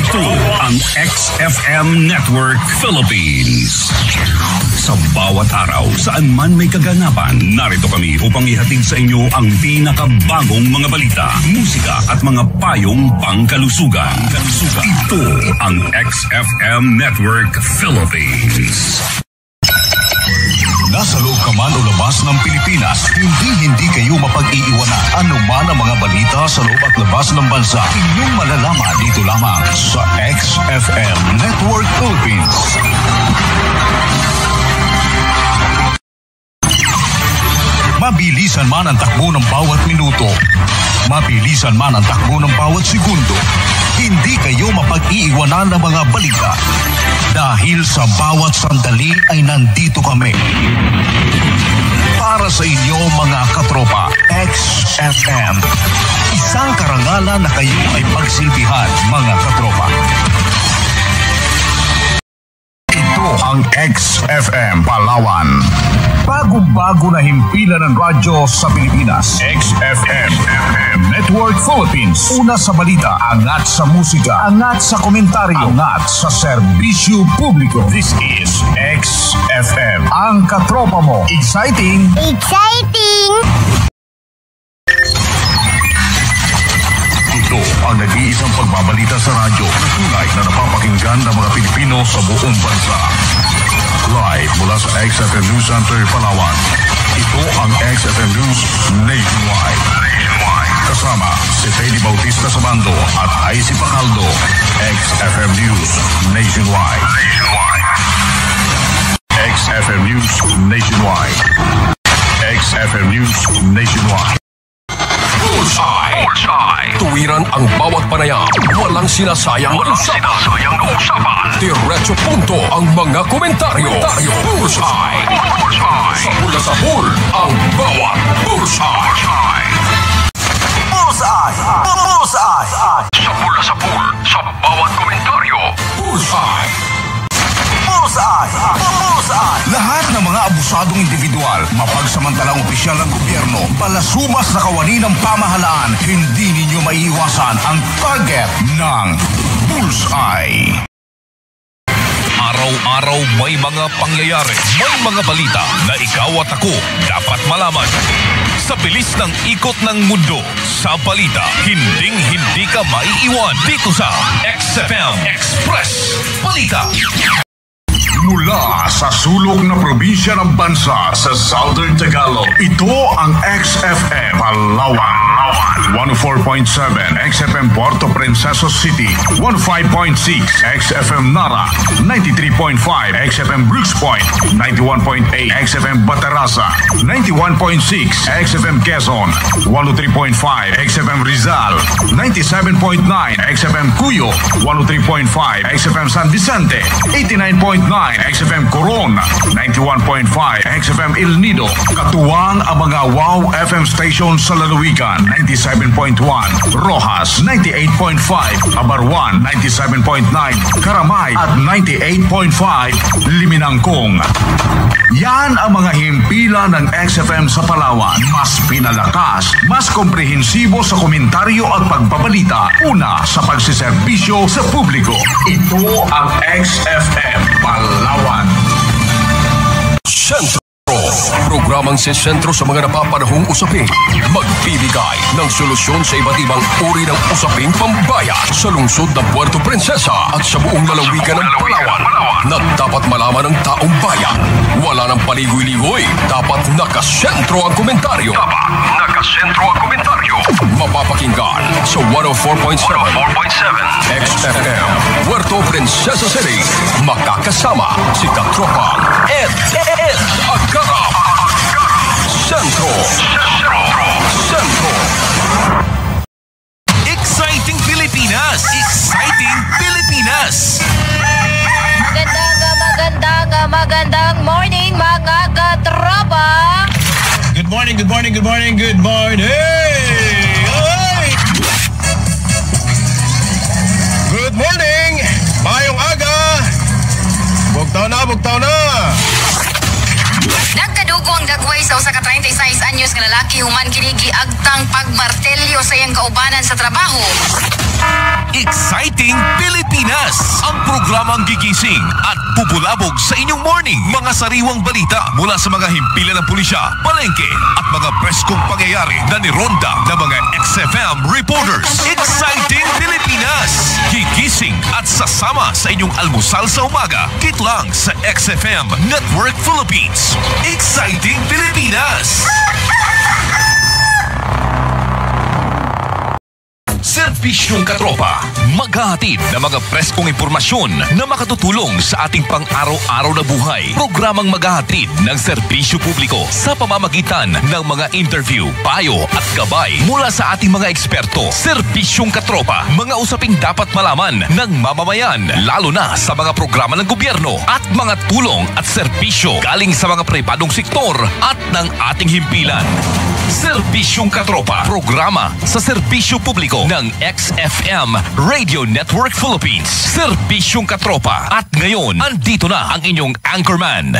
Ito ang XFM Network Philippines. Sa bawat araw, saan man may kaganapan, narito kami upang ihatid sa inyo ang pinakabagong mga balita, musika at mga payong pangkalusugan. Ito ang XFM Network Philippines. Nasa loob ka man o labas ng Pilipinas, hindi kayo mapag-iiwanan. Ano man ang mga balita sa loob at labas ng bansa, inyong malalaman dito lamang sa XFM Network Philippines. Mabilisan man ang takbo ng bawat minuto, mabilisan man ang takbo ng bawat segundo, hindi kayo mapag-iiwanan ng mga balita. Dahil sa bawat sandali ay nandito kami. Para sa inyo mga katropa, XFM. Isang karangalan na kayo ay pagsilbihan mga katropa. Ito ang XFM Palawan. Bagong-bago na himpilan ng radyo sa Pilipinas. XFM Network Philippines. Una sa balita, angat sa musika, angat sa komentaryo, angat sa serbisyo publiko. This is XFM. Ang katropa mo. Exciting! Exciting! Ito ang nag-iisang pagbabalita sa radyo na tunay na napapakinggan ng mga Pilipino sa buong bansa. Live mula sa XFM News Center, Palawan. Ito ang XFM News Nationwide. Kasama si Teddy Bautista Sabando at Icy Pacaldo. XFM News Nationwide. XFM News Nationwide. XFM News Nationwide. Bullseye. Tuwiran ang bawat panayam. Walang sinasayang usapan. Diretso punto ang mga komentaryo. Bullseye. Sa pula sa pool, ang bawat bullseye. Sa pula sa pool, sa bawat komentaryo. Bullseye. Lahat ng mga abusadong individual, mapagsamantalang opisyal ng gobyerno, palasumas na kawani ng pamahalaan, hindi ninyo maiiwasan ang target ng Bullseye. Araw-araw may mga pangyayari, may mga balita na ikaw at ako dapat malaman. Sa bilis ng ikot ng mundo, sa balita, hinding-hindi ka maiiwan dito sa XFM Express Balita. Mula sa sulok na probinsya ng bansa sa Southern Tagalog, ito ang XFM Palawan. 104.7 XFM Puerto Princesa City, 105.6 XFM Nara, 93.5 XFM Brooks Point, 91.8 XFM Batarasa, 91.6 XFM Quezon, 103.5 XFM Rizal, 97.9 XFM Cuyo, 103.5 XFM San Vicente, 89.9 XFM Coron, 91.5 XFM El Nido, katuwang ang mga WOW FM stations sa lalawigan, 97.1 Rojas, 98.5 Abarwan, 97.9 Karamay at 98.5 Liminangkong. Yan ang mga himpilan ng XFM sa Palawan. Mas pinalakas, mas komprehensibo sa komentaryo at pagbabalita. Una sa pagsiservisyo sa publiko. Ito ang XFM Palawan. Sentro. Programang sentro sa mga napapanahong usapin. Magbibigay ng solusyon sa iba't ibang uri ng usaping pambayan sa lungsod ng Puerto Princesa at sa buong lalawigan ng Palawan na dapat malaman ng taong bayan. Wala nang paligoy-ligoy. Dapat nakasentro ang komentaryo. Mapapakinggan sa 104.7 XFM Puerto Princesa City. Makakasama si Katropang Ed Agarap. Sentro. Exciting Pilipinas! Exciting Pilipinas! Magandang morning mga katropa! Good morning! Good morning! Mayong aga! Bugtaw na! Nagkadugo ang dagway sa usa ka 36 anyos nga lalaki human kini giagtang pagmartelyo sa iyang kaubanan sa trabaho. Exciting Pilipinas! Ang programang gigising at pupulabog sa inyong morning. Mga sariwang balita mula sa mga himpilan ng pulisya, palengke at mga preskong pangyayari na nironda ng mga XFM reporters. Exciting Pilipinas! Gigising at sasama sa inyong almusal sa umaga. Kitlang sa XFM Network Philippines. Exciting Pilipinas! Serbisyong Katropa, maghahatid ng mga preskong impormasyon na makatutulong sa ating pang-araw-araw na buhay. Programang maghahatid ng serbisyo publiko sa pamamagitan ng mga interview, payo at gabay mula sa ating mga eksperto. Serbisyong Katropa, mga usaping dapat malaman ng mamamayan, lalo na sa mga programa ng gobyerno at mga tulong at serbisyo galing sa mga pribadong sektor at ng ating himpilan. Serbisyong Katropa, programa sa serbisyo publiko ng XFM Radio Network Philippines. Serbisyong Katropa. At ngayon, andito na ang inyong anchorman,